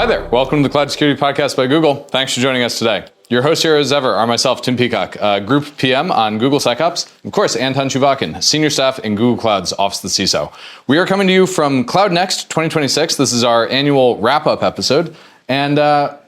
there. Welcome to the Cloud Security Podcast by Google. Thanks for joining us today. Your hosts here as ever are myself, Tim Peacock, Group PM on Google SecOps. Of course, Anton Chuvakin, Senior Staff in Google Cloud's Office of the CISO. We are coming to you from Cloud Next 2026. This is our annual wrap-up episode. And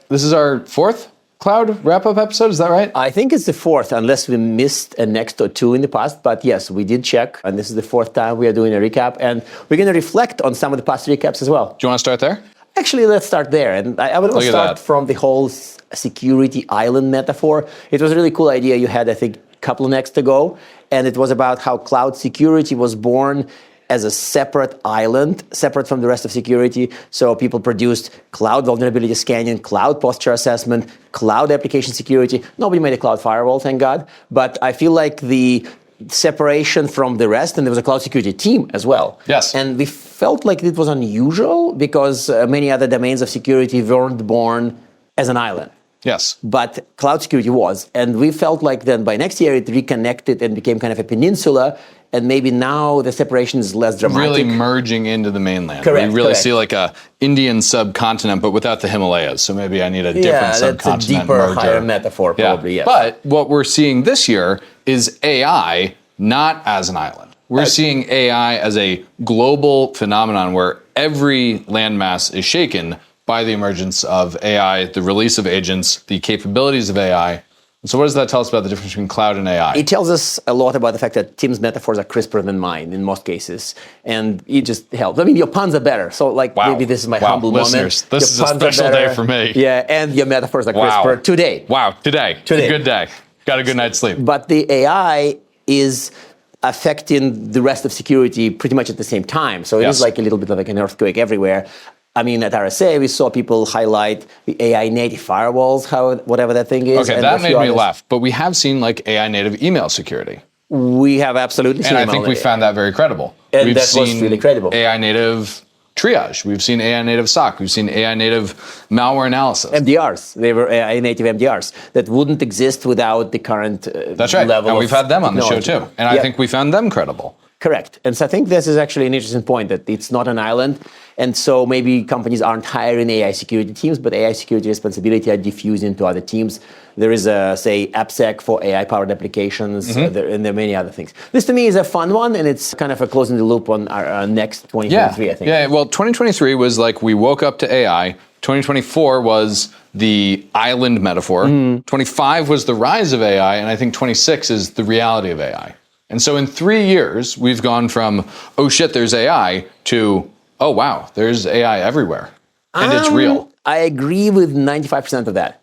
this is our fourth Cloud wrap-up episode, is that right? I think it's the fourth, unless we missed a next or two in the past. But yes, we did check, and this is the fourth time we are doing a recap. And we're going to reflect on some of the past recaps as well. Do you want to start there? Actually, let's start there. And I would start from the whole security island metaphor. It was a really cool idea you had, I think, a couple of next ago. And it was about how cloud security was born as a separate island, separate from the rest of security. So people produced cloud vulnerability scanning, cloud posture assessment, cloud application security. Nobody made a cloud firewall, thank God. But I feel like the separation from the rest, and there was a cloud security team as well. Yes. And we felt like it was unusual because many other domains of security weren't born as an island. Yes. But cloud security was. And we felt like then by next year it reconnected and became kind of a peninsula. And maybe now the separation is less dramatic. Really merging into the mainland. Correct. We really see like a Indian subcontinent, but without the Himalayas. So maybe I need a different subcontinent. Yeah, that's a deeper, merger. higher metaphor, probably, yes. But what we're seeing this year is AI not as an island. We're seeing AI as a global phenomenon where every landmass is shaken by the emergence of AI, the release of agents, the capabilities of AI. So what does that tell us about the difference between cloud and AI? It tells us a lot about the fact that Tim's metaphors are crisper than mine in most cases. And it just helps. I mean, your puns are better. So maybe this is my humble listeners, moment. This is a special day for me. Yeah, and your metaphors are crisper today. Wow, today. It's a good day. Got a good night's sleep. But the AI is affecting the rest of security pretty much at the same time. So it is like a little bit like an earthquake everywhere. I mean, at RSA, we saw people highlight the AI native firewalls, whatever that thing is. Okay, that made me laugh. But we have seen like AI native email security. We have absolutely seen it. And I think we found that very credible. And we've seen was really credible. AI native triage. We've seen AI native SOC. We've seen AI native malware analysis. MDRs. They were AI native MDRs that wouldn't exist without the current That's right. level and we've had them on the show too. And I think we found them credible. Correct. And so I think this is actually an interesting point, that it's not an island. And so maybe companies aren't hiring AI security teams, but AI security responsibility are diffused into other teams. There is say, AppSec for AI-powered applications, and there are many other things. This, to me, is a fun one, and it's kind of a closing the loop on our next 2023, I think. Yeah, well, 2023 was like we woke up to AI. 2024 was the island metaphor. 25 was the rise of AI, and I think 26 is the reality of AI. And so in 3 years, we've gone from, oh shit, there's AI, to, oh wow, there's AI everywhere. And it's real. I agree with 95% of that.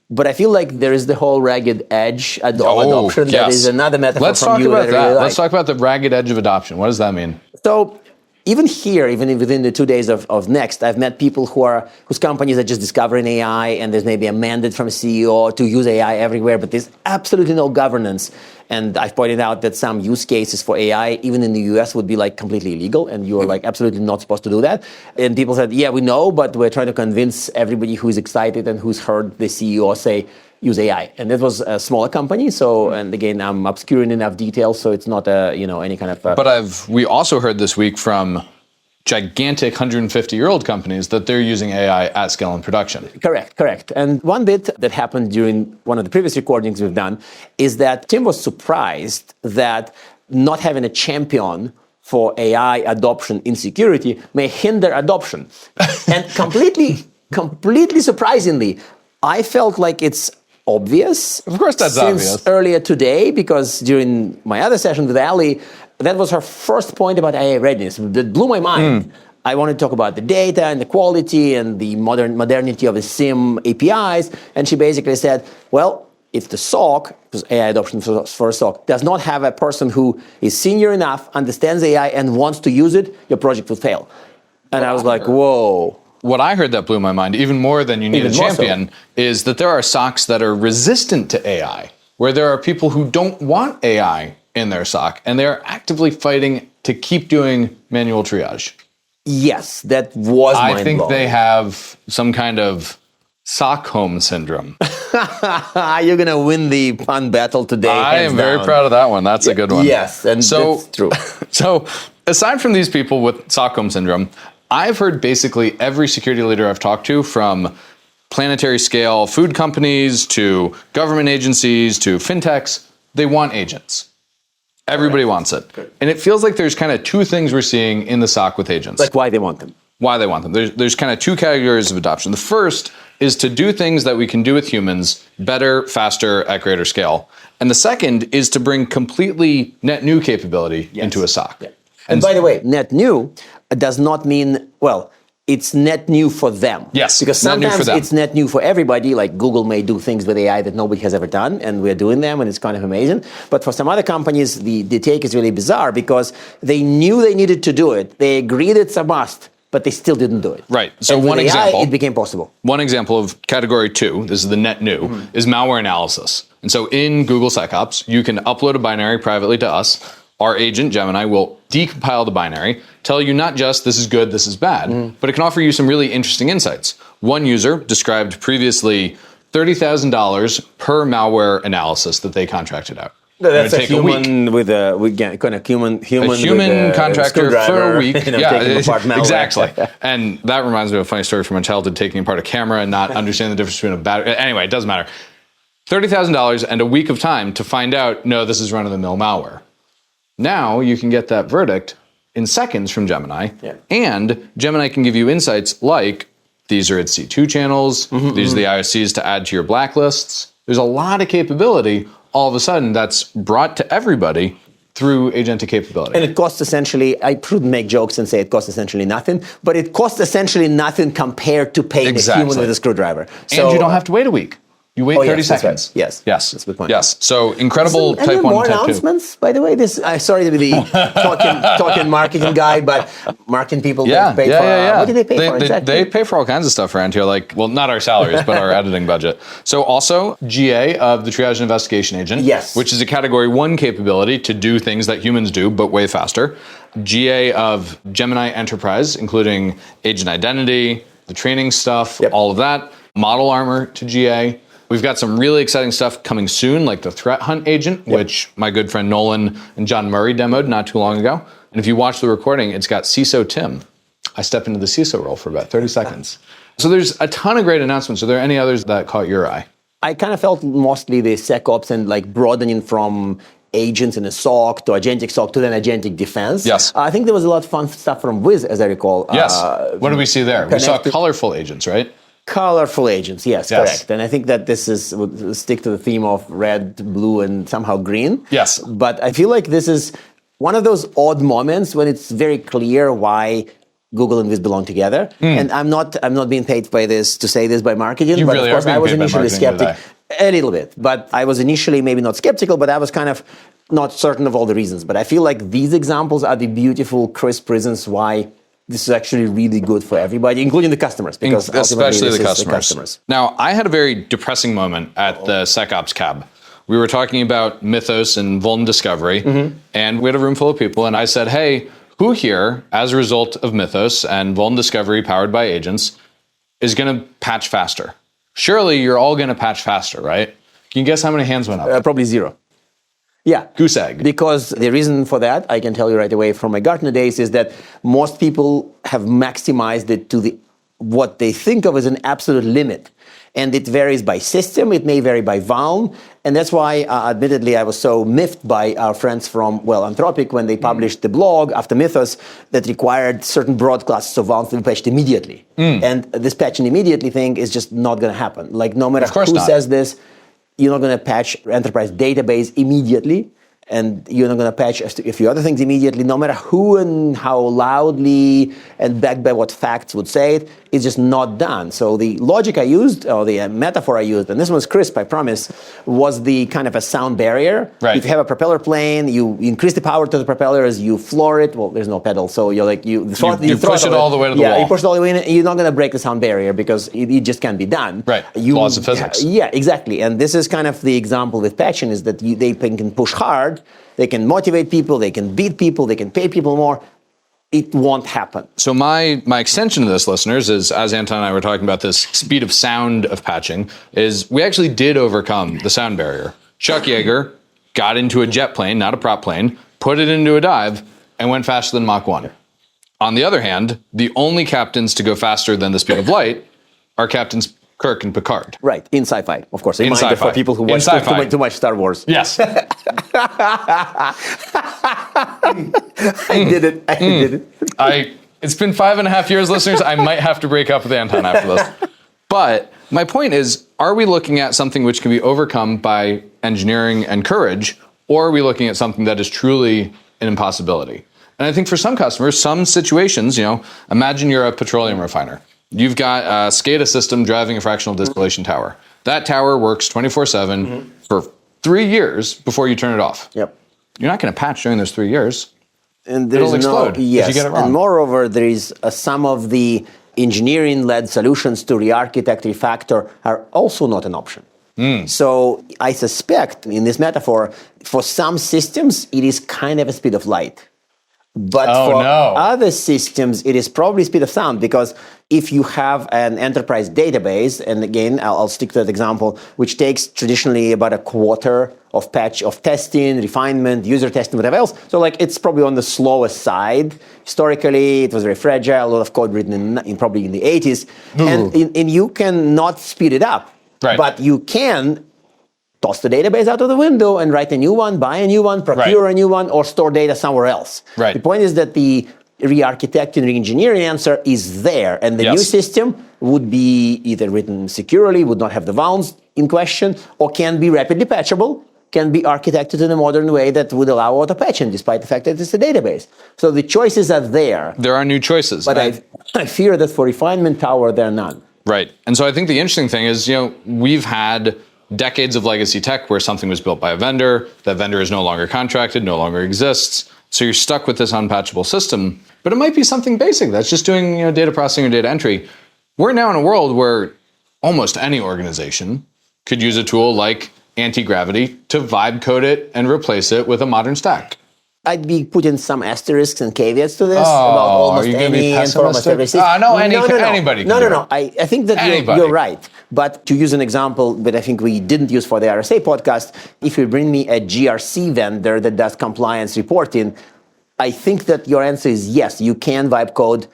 But I feel like there is the whole ragged edge of adoption. Yes. That is another metaphor from you. Let's talk about that. Really Let's talk about the ragged edge of adoption. What does that mean? So even here, even within the 2 days of Next, I've met people whose companies are just discovering AI, and there's maybe a mandate from a CEO to use AI everywhere, but there's absolutely no governance. And I've pointed out that some use cases for AI, even in the US, would be like completely illegal, and you are like absolutely not supposed to do that. And people said, yeah, we know, but we're trying to convince everybody who's excited and who's heard the CEO say, use AI. And that was a smaller company. So, and again, I'm obscuring enough details, so it's not any kind of. But we also heard this week from gigantic 150-year-old companies that they're using AI at scale in production. Correct. And one bit that happened during one of the previous recordings we've done is that Tim was surprised that not having a champion for AI adoption in security may hinder adoption. And completely surprisingly, I felt like it's obvious. Of course that's obvious. Since earlier today, because during my other session with Ali, that was her first point about AI readiness. That blew my mind. I wanted to talk about the data and the quality and the modernity of the SIEM APIs. And she basically said, well, if the SOC, because AI adoption for a SOC, does not have a person who is senior enough, understands AI, and wants to use it, your project will fail. And I was like, whoa. What I heard that blew my mind, even more than you need a champion, is that there are SOCs that are resistant to AI, where there are people who don't want AI in their SOC, and they're actively fighting to keep doing manual triage. Yes, that was mind-blowing. I think they have some kind of SOC-home syndrome. You're going to win the pun battle today. I am very proud of that one. That's a good one. Yes, and that's true. So aside from these people with SOC-home syndrome, I've heard basically every security leader I've talked to, from planetary scale food companies to government agencies to fintechs, they want agents. Everybody wants it. Good. And it feels like there's kind of two things we're seeing in the SOC with agents. Like why they want them. Why they want them. There's kind of two categories of adoption. The first is to do things that we can do with humans better, faster, at greater scale. And the second is to bring completely net new capability into a SOC. Yeah. And by the way, net new does not mean, well, it's net new for them. Yes, because sometimes it's net new for everybody. Like Google may do things with AI that nobody has ever done, and we're doing them, and it's kind of amazing. But for some other companies, the take is really bizarre because they knew they needed to do it. They agreed it's a must, but they still didn't do it. Right. So and one with AI, example, it became possible. One example of category 2, this is the net new, is malware analysis. And so in Google SecOps, you can upload a binary privately to us. Our agent, Gemini, will decompile the binary, tell you not just this is good, this is bad, but it can offer you some really interesting insights. One user described previously $30,000 per malware analysis that they contracted out. No, that's a human with a human contractor for a week. Taking apart malware. Exactly. And that reminds me of a funny story from my childhood, taking apart a camera and not understanding the difference between a battery. Anyway, it doesn't matter. $30,000 and a week of time to find out, no, this is run-of-the-mill malware. Now you can get that verdict in seconds from Gemini, and Gemini can give you insights like, these are its C2 channels, these are the IOCs to add to your blacklists. There's a lot of capability all of a sudden that's brought to everybody through agentic capability. And it costs essentially, I shouldn't make jokes and say it costs essentially nothing, but it costs essentially nothing compared to paying a human with a screwdriver. So, and you don't have to wait a week. You wait 30 seconds. Right. Yes. That's a good point. Yes. So incredible type 1 and more type 2. announcements, by the way? Sorry to be the talking marketing guy, but marketing people pay for what do they pay for exactly? They pay for all kinds of stuff around here, like, well, not our salaries, but our editing budget. So also GA of the Triage and Investigation Agent, which is a category 1 capability to do things that humans do, but way faster. GA of Gemini Enterprise, including agent identity, the training stuff, all of that. Model Armor to GA. We've got some really exciting stuff coming soon, like the Threat Hunt Agent, which my good friend Nolan and John Murray demoed not too long ago. And if you watch the recording, it's got CISO Tim. I step into the CISO role for about 30 seconds. So there's a ton of great announcements. Are there any others that caught your eye? I kind of felt mostly the SecOps and like broadening from agents in a SOC to agentic SOC to then agentic defense. Yes. I think there was a lot of fun stuff from Wiz, as I recall. Yes. What did we see there? We saw colorful agents, right? Colorful agents, yes, correct. And I think that this would stick to the theme of red, blue, and somehow green. Yes. But I feel like this is one of those odd moments when it's very clear why Google and Wiz belong together. And I'm not being paid by this to say this by marketing, but of course I was initially skeptical. A little bit. But I was initially maybe not skeptical, but I was kind of not certain of all the reasons. But I feel like these examples are the beautiful, crisp reasons why this is actually really good for everybody, including the customers, because especially the customers. Now, I had a very depressing moment at the SecOps Cab. We were talking about Mythos and vuln discovery, and we had a room full of people, and I said, hey, who here, as a result of Mythos and vuln discovery powered by agents, is going to patch faster? Surely you're all going to patch faster, right? Can you guess how many hands went up? Probably 0. Yeah. Goose egg. Because the reason for that, I can tell you right away from my Gartner days, is that most people have maximized it to what they think of as an absolute limit. And it varies by system, it may vary by vuln. And that's why, admittedly, I was so miffed by our friends from, Anthropic when they published the blog after Mythos that required certain broad classes of vulns to be patched immediately. And this patching immediately thing is just not going to happen. Like, no matter who says this, you're not going to patch enterprise database immediately, and you're not going to patch a few other things immediately, no matter who and how loudly and backed by what facts would say it. It's just not done. So the logic I used, or the metaphor I used, and this one's crisp, I promise, was the kind of a sound barrier. Right. If you have a propeller plane, you increase the power to the propellers, you floor it. Well, there's no pedal, so you're like you push it all the way to the wall. Yeah, you push it all the way in. You're not going to break the sound barrier because it just can't be done. Right. Laws of physics. Yeah, exactly. And this is kind of the example with patching, is that they can push hard, they can motivate people, they can beat people, they can pay people more. It won't happen. So my extension to this, listeners, is, as Anton and I were talking about this speed of sound of patching, is we actually did overcome the sound barrier. Chuck Yeager got into a jet plane, not a prop plane, put it into a dive, and went faster than Mach 1. On the other hand, the only captains to go faster than the speed of light are Captains Kirk and Picard. Right, in sci-fi, of course. In Reminder sci-fi. for people who watch too much Star Wars. Yes. I did it. I did it. It's been 5.5 years, listeners. I might have to break up with Anton after this. But my point is, are we looking at something which can be overcome by engineering and courage, or are we looking at something that is truly an impossibility? And I think for some customers, some situations, imagine you're a petroleum refiner. You've got a SCADA system driving a fractional distillation tower. That tower works 24/7 for 3 years before you turn it off. Yep. You're not going to patch during those 3 years. And there's It'll explode if you get it wrong. And moreover, there is some of the engineering-led solutions to re-architect, refactor are also not an option. So I suspect, in this metaphor, for some systems, it is kind of a speed of light. But other systems, it is probably speed of sound, because if you have an enterprise database, and again, I'll stick to that example, which takes traditionally about a quarter of patch of testing, refinement, user testing, whatever else. So it's probably on the slowest side. Historically, it was very fragile, a lot of code written in probably in the 80s. And you can not speed it up, but you can toss the database out of the window and write a new one, buy a new one, procure a new one, or store data somewhere else. The point is that the re-architecting, re-engineering answer is there, and the new system would be either written securely, would not have the vulns in question, or can be rapidly patchable, can be architected in a modern way that would allow auto-patching, despite the fact that it's a database. So the choices are there. There are new choices. But I fear that for refinement tower, there are none. Right. And so I think the interesting thing is, we've had decades of legacy tech where something was built by a vendor, that vendor is no longer contracted, no longer exists. So you're stuck with this unpatchable system, but it might be something basic that's just doing data processing or data entry. We're now in a world where almost any organization could use a tool like anti-gravity to vibe code it and replace it with a modern stack. I'd be putting some asterisks and caveats to this about almost any and for almost every system. Anybody can do it. I think that you're right. But to use an example that I think we didn't use for the RSA podcast, if you bring me a GRC vendor that does compliance reporting, I think that your answer is yes, you can vibe code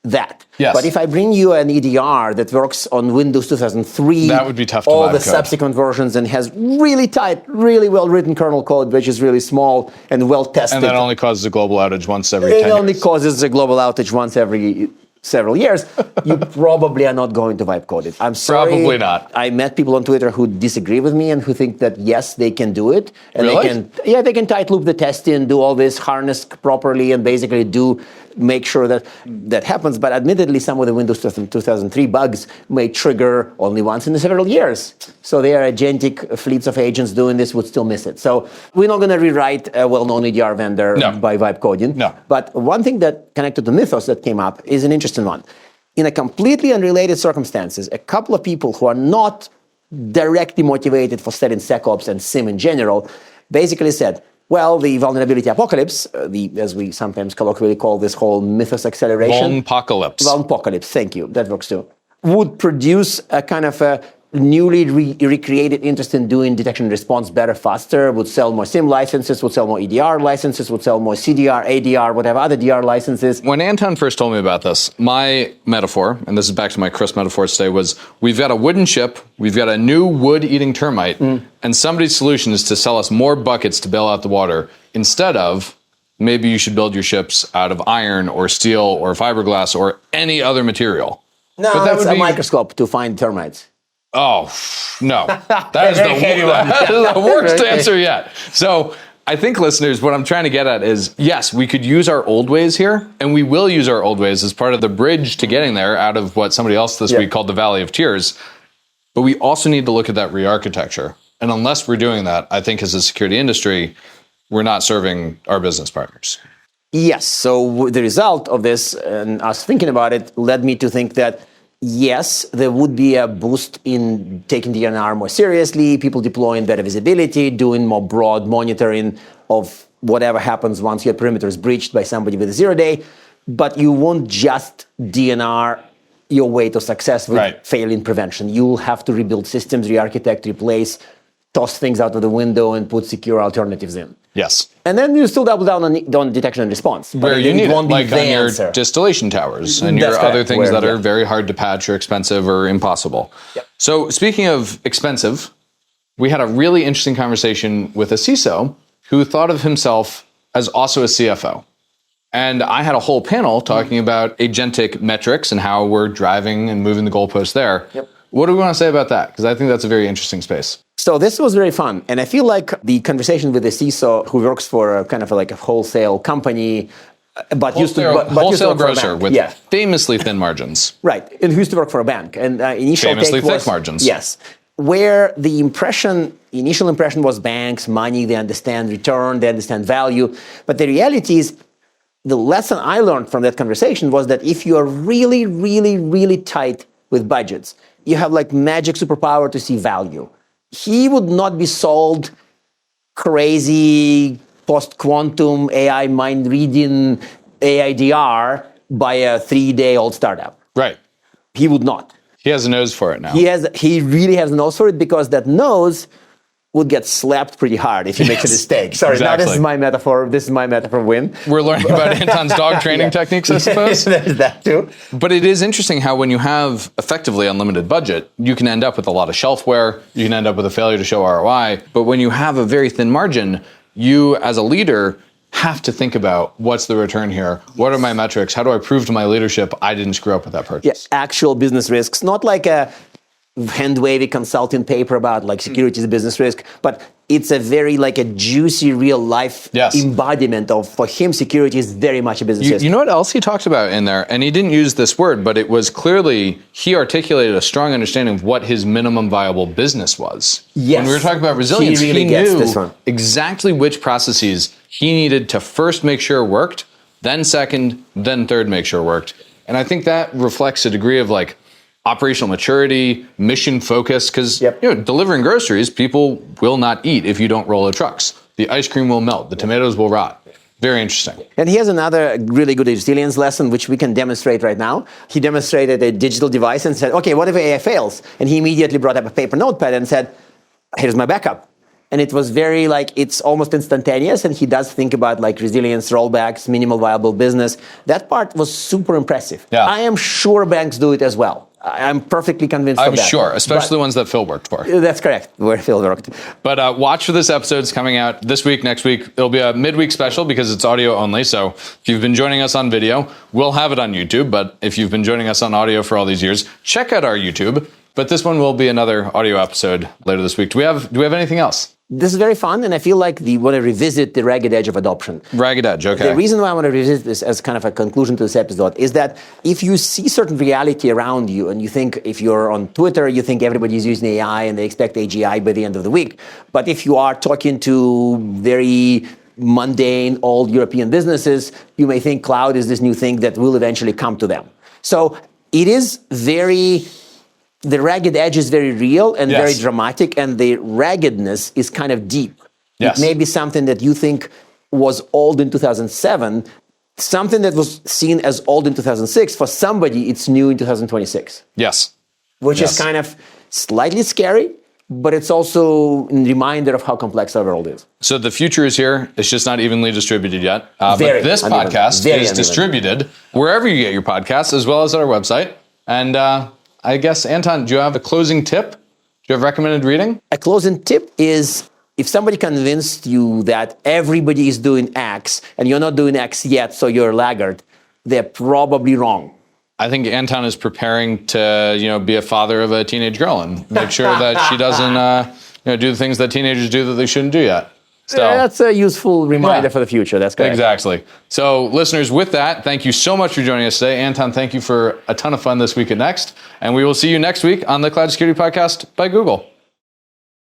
that. Yes. But if I bring you an EDR that works on Windows 2003, that would be tough to all vibe the code. Subsequent versions, and has really tight, really well-written kernel code, which is really small and well-tested. And that only causes a global outage once every 10 years. It only causes a global outage once every several years. You probably are not going to vibe code it. I'm sorry. Probably not. I met people on Twitter who disagree with me and who think that yes, they can do it. And really? they can tight loop the testing, do all this, harness properly, and basically make sure that happens. But admittedly, some of the Windows 2003 bugs may trigger only once in several years. So there are agentic fleets of agents doing this would still miss it. So we're not going to rewrite a well-known EDR vendor by vibe coding. No. But one thing that connected to Mythos that came up is an interesting one. In a completely unrelated circumstances, a couple of people who are not directly motivated for studying SecOps and SIM in general basically said, well, the vulnerability apocalypse, as we sometimes colloquially call this whole Mythos acceleration. Vulnpocalypse, thank you, that works too. Would produce a kind of a newly recreated interest in doing detection and response better, faster, would sell more SIM licenses, would sell more EDR licenses, would sell more CDR, ADR, whatever other DR licenses. When Anton first told me about this, my metaphor, and this is back to my Chris metaphor today, was we've got a wooden ship, we've got a new wood-eating termite, and somebody's solution is to sell us more buckets to bail out the water, instead of maybe you should build your ships out of iron or steel or fiberglass or any other material. No, but that it's a microscope to find termites. Oh, no. That is the worst answer yet. So I think, listeners, what I'm trying to get at is, yes, we could use our old ways here, and we will use our old ways as part of the bridge to getting there out of what somebody else this week called the Valley of Tears. But we also need to look at that re-architecture. And unless we're doing that, I think as a security industry, we're not serving our business partners. Yes. So the result of this, and us thinking about it, led me to think that yes, there would be a boost in taking DNR more seriously, people deploying better visibility, doing more broad monitoring of whatever happens once your perimeter is breached by somebody with a 0-day. But you won't just DNR your way to success with failing prevention. You'll have to rebuild systems, re-architect, replace, toss things out of the window, and put secure alternatives in. Yes. And then you still double down on detection and response. Where you need it, like on your answer. distillation towers and That's your correct. other things that Yeah. are very hard to patch or expensive or impossible. Yep. So speaking of expensive, we had a really interesting conversation with a CISO who thought of himself as also a CFO. And I had a whole panel talking about agentic metrics and how we're driving and moving the goalposts there. Yep. What do we want to say about that? Because I think that's a very interesting space. So this was very fun. And I feel like the conversation with the CISO who works for a kind of like a wholesale company, but used to wholesale work for a grocer bank. with famously thin margins. Right. And who used to work for a bank. And initial Famously take was, thick margins. Yes. Where the initial impression was banks, money, they understand return, they understand value. But the reality is, the lesson I learned from that conversation was that if you are really, really, really tight with budgets, you have like magic superpower to see value. He would not be sold crazy post-quantum AI mind reading AIDR by a 3-day-old startup. Right. He would not. He has a nose for it now. He really has a nose for it because that nose would get slapped pretty hard if he makes a mistake. Sorry, exactly. Now this is my metaphor. This is my metaphor win. We're learning about Anton's dog training techniques, I suppose. There's that too. But it is interesting how when you have effectively unlimited budget, you can end up with a lot of shelfware. You can end up with a failure to show ROI. But when you have a very thin margin, you as a leader have to think about what's the return here? What are my metrics? How do I prove to my leadership I didn't screw up with that purchase? Yes, actual business risks, not like a hand-wavy consulting paper about like security is a business risk, but it's a very like a juicy real life embodiment of, for him, security is very much a business risk. You know what else he talked about in there? And he didn't use this word, but it was clearly, he articulated a strong understanding of what his minimum viable business was. Yes. When we were talking about resilience, He really gets this one. exactly which processes he needed to first make sure worked, then second, then third make sure worked. And I think that reflects a degree of like operational maturity, mission focus, because delivering groceries, people will not eat if you don't roll the trucks. The ice cream will melt, the tomatoes will rot. Very interesting. And he has another really good resilience lesson, which we can demonstrate right now. He demonstrated a digital device and said, okay, what if AI fails? And he immediately brought up a paper notepad and said, here's my backup. And it was very like, it's almost instantaneous. And he does think about like resilience, rollbacks, minimal viable business. That part was super impressive. Yeah. I am sure banks do it as well. I'm perfectly convinced of that. I'm sure, especially the ones that Phil worked for. That's correct, where Phil worked. But watch for this episode. It's coming out this week, next week. It'll be a midweek special because it's audio only. So if you've been joining us on video, we'll have it on YouTube. But if you've been joining us on audio for all these years, check out our YouTube. But this one will be another audio episode later this week. Do we have anything else? This is very fun, and I feel like we want to revisit the ragged edge of adoption. Ragged edge, okay. The reason why I want to revisit this as kind of a conclusion to this episode is that if you see certain reality around you, and you think if you're on Twitter, you think everybody's using AI and they expect AGI by the end of the week. But if you are talking to very mundane old European businesses, you may think cloud is this new thing that will eventually come to them. So it is the ragged edge is very real and very dramatic, and the raggedness is kind of deep. Yes. It may be something that you think was old in 2007, something that was seen as old in 2006. For somebody, it's new in 2026. Yes. Which is kind of slightly scary, but it's also a reminder of how complex our world is. So the future is here. It's just not evenly distributed yet. But this podcast is distributed wherever you get your podcasts, as well as at our website. And I guess, Anton, do you have a closing tip? Do you have recommended reading? A closing tip is, if somebody convinced you that everybody is doing X and you're not doing X yet, so you're a laggard, they're probably wrong. I think Anton is preparing to, be a father of a teenage girl and make sure that she doesn't, do the things that teenagers do that they shouldn't do yet. So that's a useful reminder for the future. That's correct. Exactly. So, listeners, with that, thank you so much for joining us today. Anton, thank you for a ton of fun this week at Next. And we will see you next week on the Cloud Security Podcast by Google.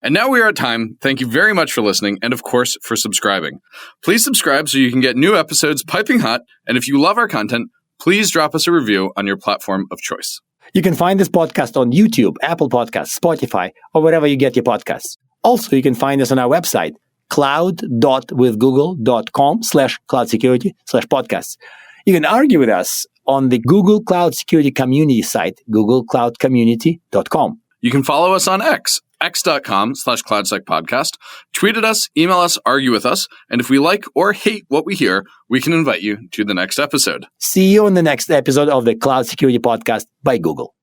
And now we are at time. Thank you very much for listening and, of course, for subscribing. Please subscribe so you can get new episodes piping hot. And if you love our content, please drop us a review on your platform of choice. You can find this podcast on YouTube, Apple Podcasts, Spotify, or wherever you get your podcasts. Also, you can find us on our website, cloud.withgoogle.com/cloudsecurity/podcasts. You can argue with us on the Google Cloud Security Community site, googlecloudcommunity.com. You can follow us on X x.com/CloudSecPodcast. Tweet at us, email us, argue with us. And if we like or hate what we hear, we can invite you to the next episode. See you in the next episode of the Cloud Security Podcast by Google.